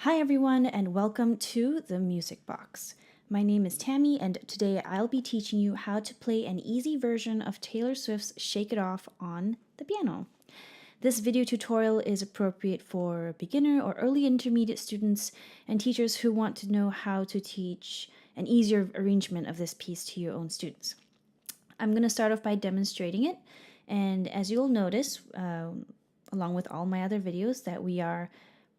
Hi everyone and welcome to the Music Box. My name is Tammy and today I'll be teaching you how to play an easy version of Taylor Swift's Shake It Off on the piano. This video tutorial is appropriate for beginner or early intermediate students and teachers who want to know how to teach an easier arrangement of this piece to your own students. I'm going to start off by demonstrating it, and as you'll notice, along with all my other videos, that we are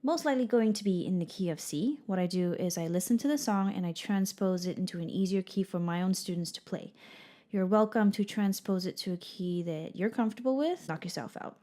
most likely going to be in the key of C. What I do is I listen to the song and I transpose it into an easier key for my own students to play. You're welcome to transpose it to a key that you're comfortable with. Knock yourself out.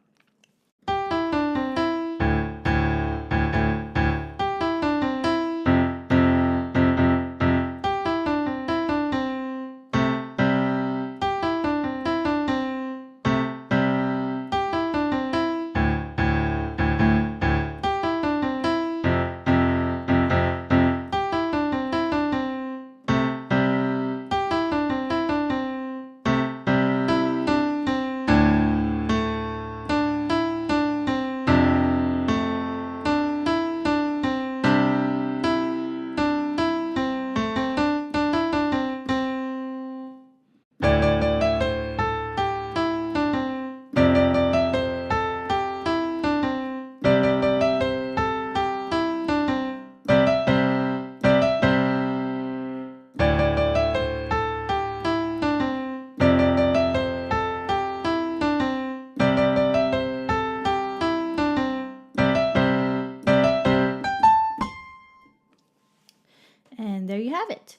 And there you have it.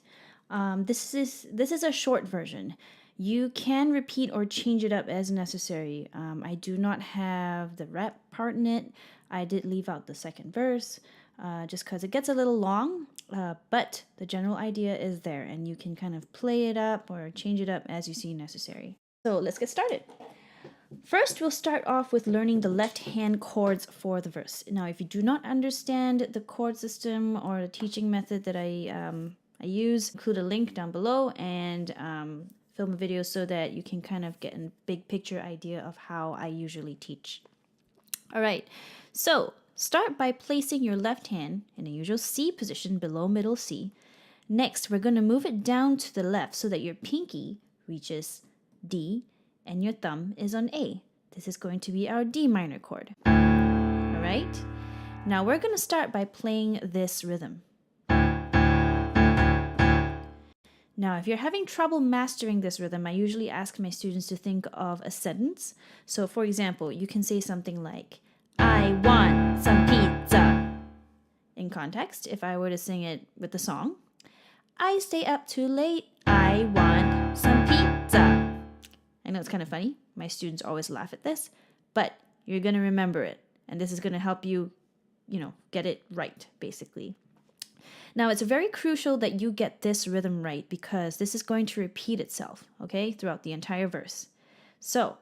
This is a short version. You can repeat or change it up as necessary. I do not have the rap part in it. I did leave out the second verse just because it gets a little long, but the general idea is there, and you can kind of play it up or change it up as you see necessary. So let's get started. First, we'll start off with learning the left-hand chords for the verse. Now, if you do not understand the chord system or the teaching method that I use, include a link down below and film a video so that you can kind of get a big picture idea of how I usually teach. All right, so start by placing your left hand in the usual C position below middle C. Next, we're going to move it down to the left so that your pinky reaches D and your thumb is on A. This is going to be our D minor chord. All right? Now we're going to start by playing this rhythm. Now, if you're having trouble mastering this rhythm, I usually ask my students to think of a sentence. So, for example, you can say something like, I want some pizza. In context, if I were to sing it with the song, I stay up too late, I want some pizza. I know it's kind of funny. My students always laugh at this, but you're going to remember it. And this is going to help you, get it right, basically. Now, it's very crucial that you get this rhythm right because this is going to repeat itself, okay, throughout the entire verse. So,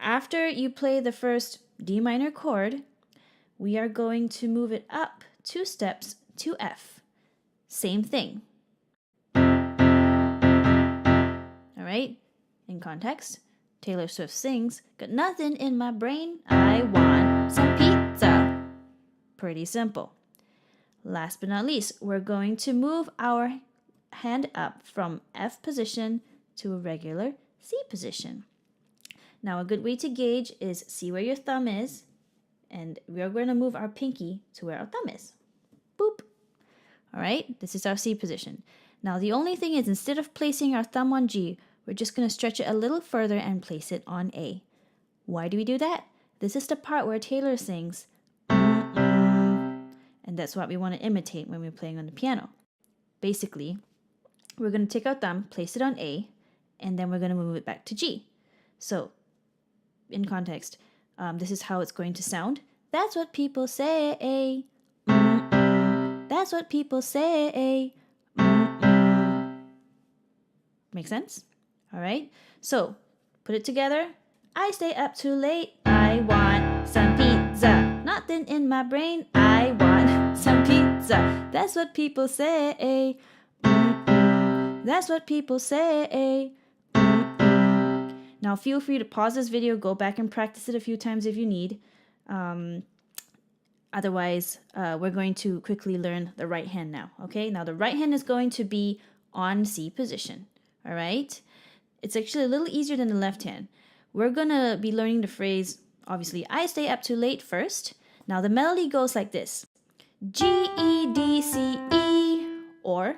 after you play the first D minor chord, we are going to move it up 2 steps to F. Same thing. All right? In context, Taylor Swift sings, got nothing in my brain, I want some pizza. Pretty simple. Last but not least, we're going to move our hand up from F position to a regular C position. Now, a good way to gauge is see where your thumb is, and we're going to move our pinky to where our thumb is. Boop. All right, this is our C position. Now, the only thing is, instead of placing our thumb on G, we're just going to stretch it a little further and place it on A. Why do we do that? This is the part where Taylor sings, and that's what we want to imitate when we're playing on the piano. Basically, we're going to take our thumb, place it on A, and then we're going to move it back to G. So, in context, this is how it's going to sound. That's what people say. That's what people say. Make sense? All right, so put it together. I stay up too late, I want some pizza. Nothing in my brain, I want some pizza. That's what people say. That's what people say. Now feel free to pause this video, go back and practice it a few times if you need. Otherwise, we're going to quickly learn the right hand now. Okay, now the right hand is going to be on C position. All right, it's actually a little easier than the left hand. We're gonna be learning the phrase, obviously, I stay up too late first. Now the melody goes like this: G, E, D, C, E, or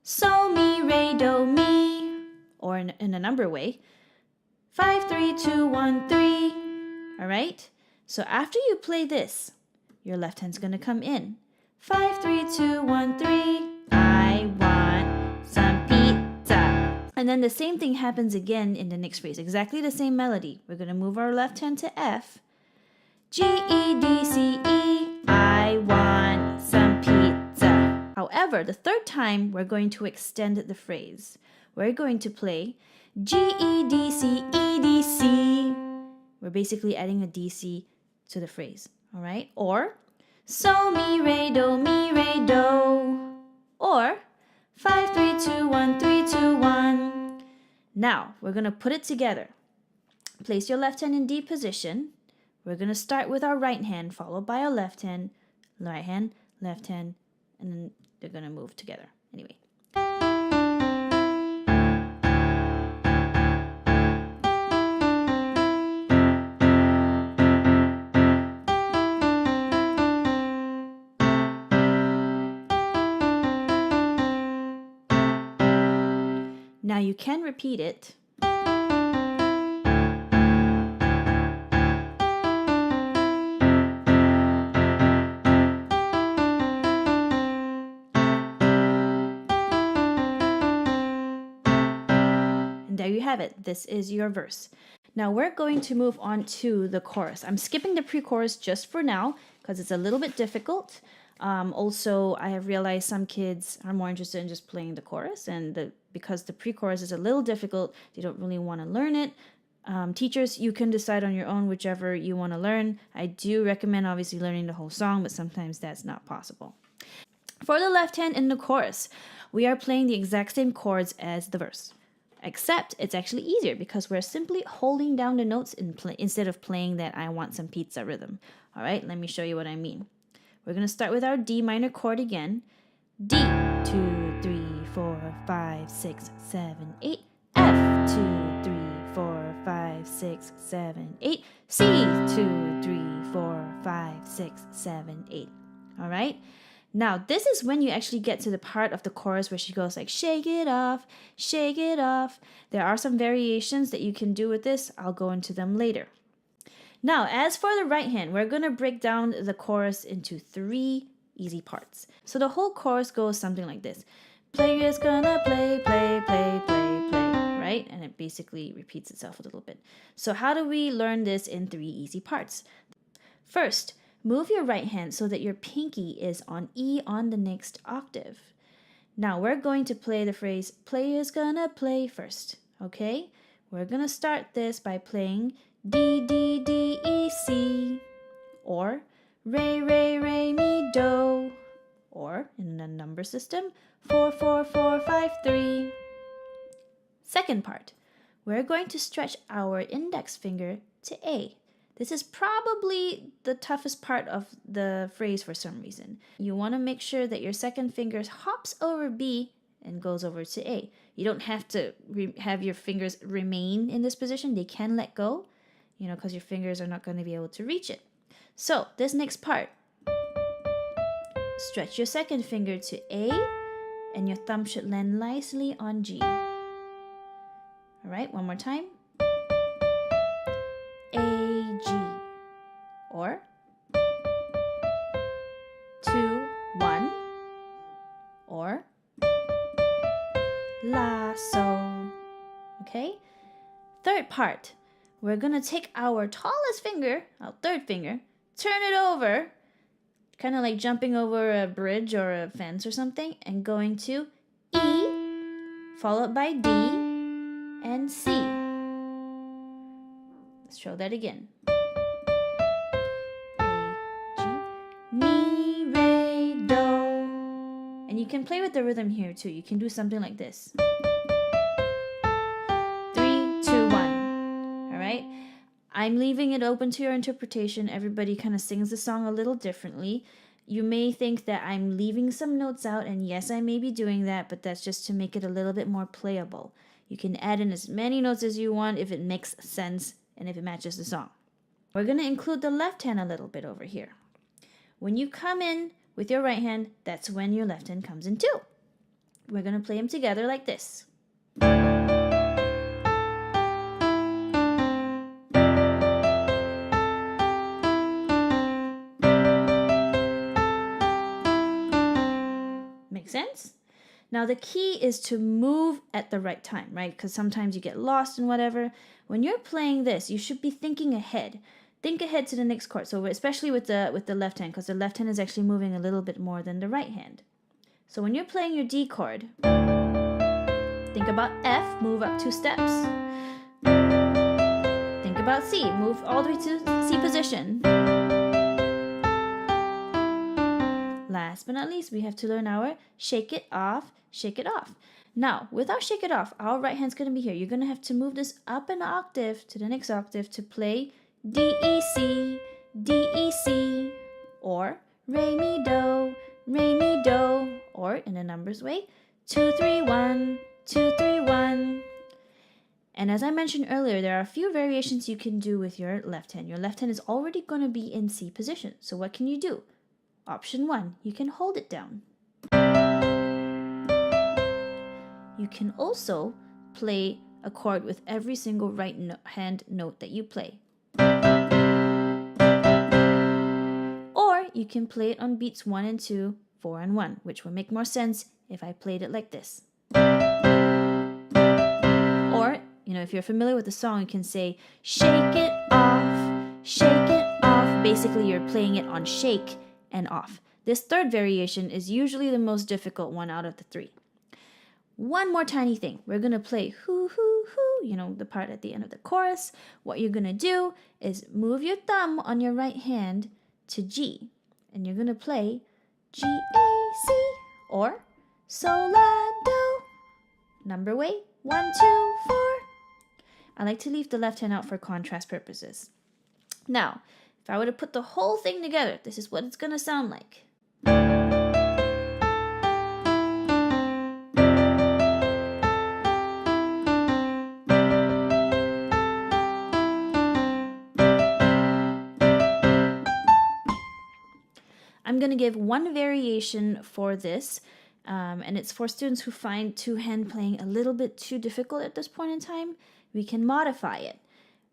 So, Mi, Re, Do, Mi, or in a number way, 5, 3, 2, 1, 3. All right, so after you play this, your left hand's gonna come in. 5, 3, 2, 1, 3. I want some pizza. And then the same thing happens again in the next phrase. Exactly the same melody. We're gonna move our left hand to F. G, E, D, C, E. I want some pizza. However, the third time, we're going to extend the phrase. We're going to play G, E, D, C, E, D, C. We're basically adding a DC to the phrase. All right? Or So, Mi, Re, Do, Mi, Re, Do. Or 5, 3, 2, 1, 3, 2, 1. Now, we're going to put it together. Place your left hand in D position. We're going to start with our right hand, followed by our left hand, and then they're going to move together. Anyway. Now you can repeat it. And there you have it. This is your verse. Now we're going to move on to the chorus. I'm skipping the pre-chorus just for now because it's a little bit difficult. Also, I have realized some kids are more interested in just playing the chorus, and because the pre-chorus is a little difficult, they don't really want to learn it. Teachers, you can decide on your own whichever you want to learn. I do recommend obviously learning the whole song, but sometimes that's not possible. For the left hand in the chorus, we are playing the exact same chords as the verse. Except it's actually easier because we're simply holding down the notes instead of playing that I want some pizza rhythm. All right, let me show you what I mean. We're going to start with our D minor chord again. D, 2, 3, 4, 5, 6, 7, 8. F, 2, 3, 4, 5, 6, 7, 8. C, 2, 3, 4, 5, 6, 7, 8. All right? Now, this is when you actually get to the part of the chorus where she goes like, shake it off, shake it off. There are some variations that you can do with this. I'll go into them later. Now, as for the right hand, we're going to break down the chorus into 3 easy parts. So the whole chorus goes something like this. Player's gonna play, play, play, play, play, right? And it basically repeats itself a little bit. So how do we learn this in 3 easy parts? First, move your right hand so that your pinky is on E on the next octave. Now we're going to play the phrase, player's gonna play first, okay? We're gonna start this by playing D, D, D, E, C, or Re, Re, Re, Mi, Do, or in the number system, 4, 4, 4, 5, 3. Second part, we're going to stretch our index finger to A. This is probably the toughest part of the phrase for some reason. You want to make sure that your second finger hops over B and goes over to A. You don't have to have your fingers remain in this position. They can let go, because your fingers are not going to be able to reach it. So this next part, stretch your second finger to A and your thumb should land nicely on G. All right, one more time. A, G, or 2, 1, or La, So. Okay? Third part, we're going to take our tallest finger, our third finger, turn it over, kind of like jumping over a bridge or a fence or something, and going to E, followed by D and C. Let's show that again. A, G, Mi, Re, Do. And you can play with the rhythm here too. You can do something like this. 3, 2, 1. All right? I'm leaving it open to your interpretation. Everybody kind of sings the song a little differently. You may think that I'm leaving some notes out, and yes, I may be doing that, but that's just to make it a little bit more playable. You can add in as many notes as you want if it makes sense and if it matches the song. We're going to include the left hand a little bit over here. When you come in with your right hand, that's when your left hand comes in too. We're going to play them together like this. Make sense? Now the key is to move at the right time, right? Because sometimes you get lost in whatever. When you're playing this, you should be thinking ahead. Think ahead to the next chord. So especially with the left hand, because the left hand is actually moving a little bit more than the right hand. So when you're playing your D chord, think about F, move up 2 steps. Think about C, move all the way to C position. Last but not least, we have to learn our shake it off, shake it off. Now, with our shake it off, our right hand's going to be here. You're going to have to move this up an octave to the next octave to play D, E, C, D, E, C, or Re, Mi, Do, or in a numbers way, 2, 3, 1, 2, 3, 1. And as I mentioned earlier, there are a few variations you can do with your left hand. Your left hand is already going to be in C position. So what can you do? Option 1, you can hold it down. You can also play a chord with every single right hand note that you play. Or you can play it on beats 1 and 2, 4 and 1, which will make more sense if I played it like this. Or, if you're familiar with the song, you can say, shake it off, shake it off. Basically, you're playing it on shake and off. This third variation is usually the most difficult one out of the 3. One more tiny thing. We're going to play hoo, hoo, hoo, the part at the end of the chorus. What you're going to do is move your thumb on your right hand to G. And you're going to play G, A, C, or Sol, La, Do. Number way, 1, 2, 4. I like to leave the left hand out for contrast purposes. Now, if I were to put the whole thing together, this is what it's going to sound like. I'm going to give one variation for this, and it's for students who find two-hand playing a little bit too difficult at this point in time. We can modify it.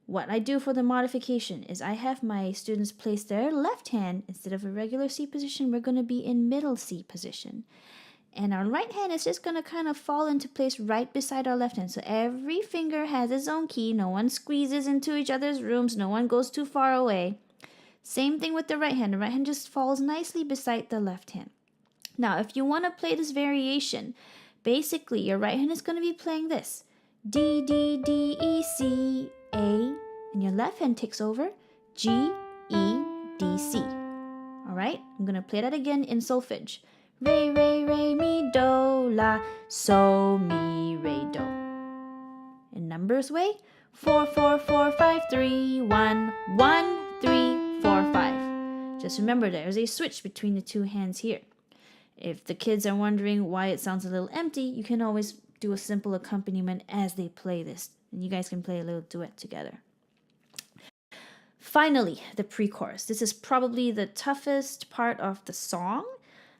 What I do for the modification is I have my students place their left hand, instead of a regular C position, we're going to be in middle C position. And our right hand is just going to kind of fall into place right beside our left hand. So every finger has its own key. No one squeezes into each other's rooms. No one goes too far away. Same thing with the right hand. The right hand just falls nicely beside the left hand. Now, if you want to play this variation, basically your right hand is going to be playing this. D, D, D, E, C, A, and your left hand takes over G, E, D, C. All right, I'm going to play that again in solfege. Re, re, re, mi, do, la, so, mi, re, do. In numbers way, 4, 4, 4, 5, 3, 1, 1, 3, 4, 5. Just remember there's a switch between the two hands here. If the kids are wondering why it sounds a little empty, you can always do a simple accompaniment as they play this. And you guys can play a little duet together. Finally, the pre-chorus. This is probably the toughest part of the song.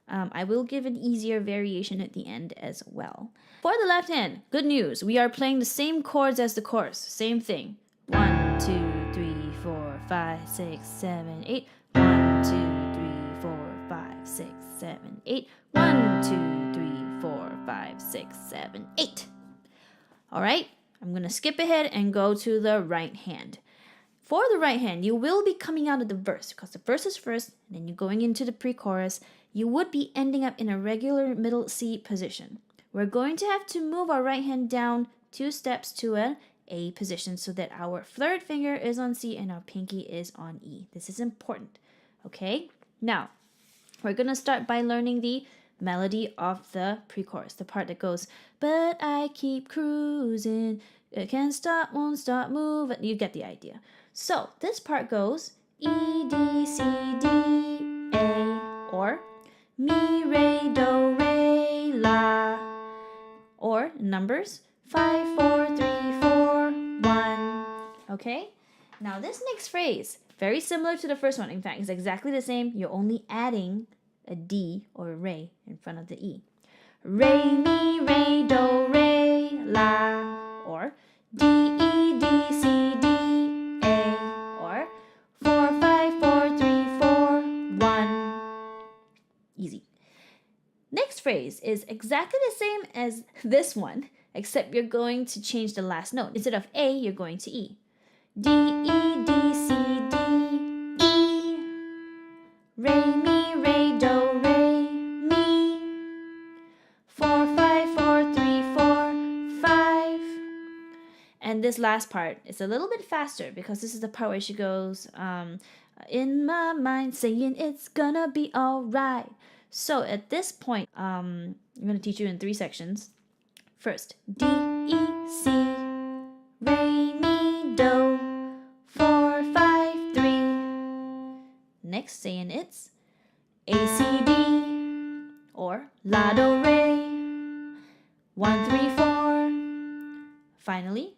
I will give an easier variation at the end as well. For the left hand, good news. We are playing the same chords as the chorus. Same thing. 1, 2, 3, 4, 5, 6, 7, 8. 1, 2, 3, 4, 5, 6, 7, 8. 1, 2, 3, 4, 5, 6, 7, 8. All right, I'm going to skip ahead and go to the right hand. For the right hand, you will be coming out of the verse because the verse is first, and then you're going into the pre-chorus. You would be ending up in a regular middle C position. We're going to have to move our right hand down 2 steps to an A position so that our third finger is on C and our pinky is on E. This is important, okay? Now, we're going to start by learning the melody of the pre-chorus, the part that goes, but I keep cruising, can't stop, won't stop moving. You get the idea. So this part goes E, D, C, D, A, or Mi, Re, Do, Re, La, or numbers 5, 4, 3, 4, 1. Okay? Now this next phrase, very similar to the first one. In fact, it's exactly the same. You're only adding a D or a Re in front of the E. Re, Mi, Re, Do, Re, La, or D, E, D, C, D, A, or 4, 5, 4, 3, 4, 1. Easy. Next phrase is exactly the same as this one, except you're going to change the last note. Instead of A, you're going to E. D, E, D, C, D, E. Re, Mi, Re, Do, Re, Mi. 4, 5, 4, 3, 4, 5. And this last part is a little bit faster because this is the part where she goes, in my mind saying it's gonna be alright. So at this point, I'm going to teach you in 3 sections. First, D, E, C, Re, Mi, Do, 4, 5, 3. Next, saying it's A, C, D, or La, Do, Re, 1, 3, 4. Finally,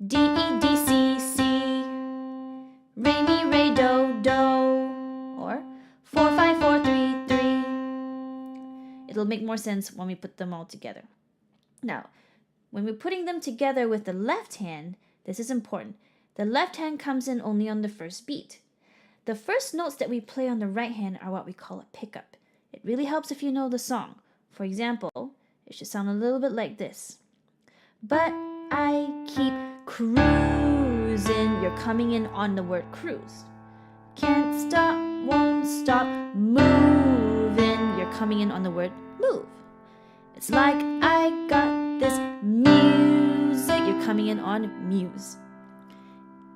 D, E, D, C, C, Re, Mi, Re, Do, Do, or 4, 5, 4, 3, 3. It'll make more sense when we put them all together. Now, when we're putting them together with the left hand, this is important. The left hand comes in only on the first beat. The first notes that we play on the right hand are what we call a pickup. It really helps if you know the song. For example, it should sound a little bit like this. But I keep cruising. You're coming in on the word cruise. Can't stop, won't stop, moving. You're coming in on the word move. It's like I got this music. You're coming in on muse.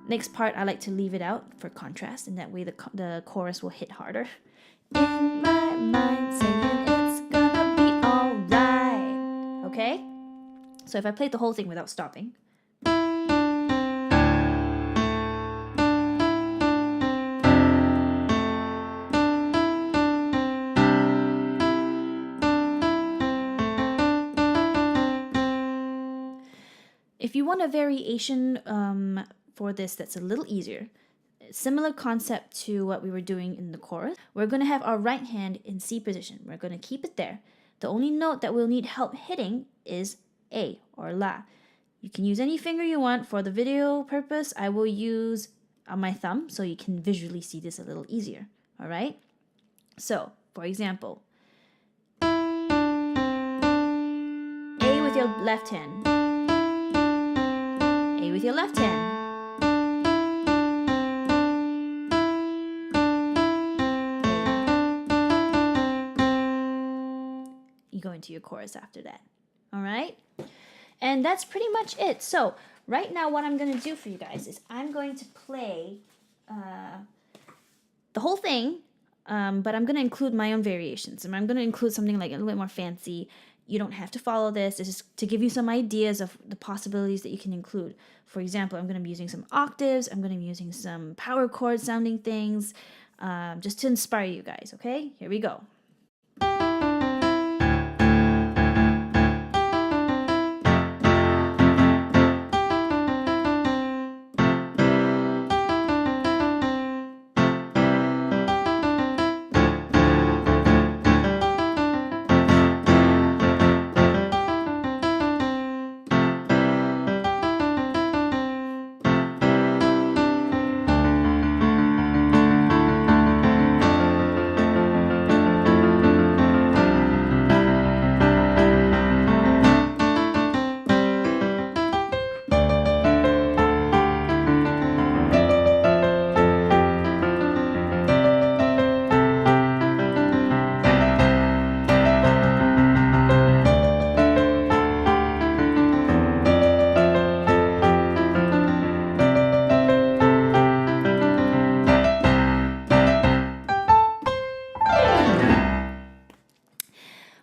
Next part, I like to leave it out for contrast, and that way the chorus will hit harder. In my mind saying it's gonna be alright. Okay? So if I played the whole thing without stopping. If you want a variation for this that's a little easier, similar concept to what we were doing in the chorus, we're going to have our right hand in C position. We're going to keep it there. The only note that we'll need help hitting is A or La. You can use any finger you want. For the video purpose, I will use my thumb so you can visually see this a little easier. All right? So, for example, A with your left hand. A with your left hand. You go into your chorus after that. All right? And that's pretty much it. So right now what I'm going to do for you guys is I'm going to play the whole thing, but I'm going to include my own variations. And I'm going to include something like a little bit more fancy. You don't have to follow this. It's just to give you some ideas of the possibilities that you can include. For example, I'm going to be using some octaves. I'm going to be using some power chord sounding things, just to inspire you guys, okay? Here we go.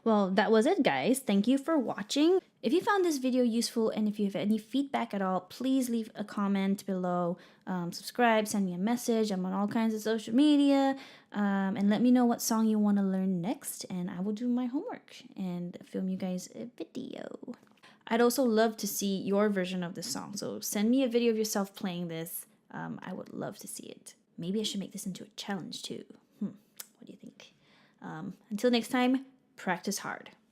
Well, that was it, guys. Thank you for watching. If you found this video useful and if you have any feedback at all, please leave a comment below. Subscribe, send me a message. I'm on all kinds of social media. And let me know what song you want to learn next, and I will do my homework and film you guys a video. I'd also love to see your version of this song, so send me a video of yourself playing this. I would love to see it. Maybe I should make this into a challenge too. What do you think? Until next time, practice hard.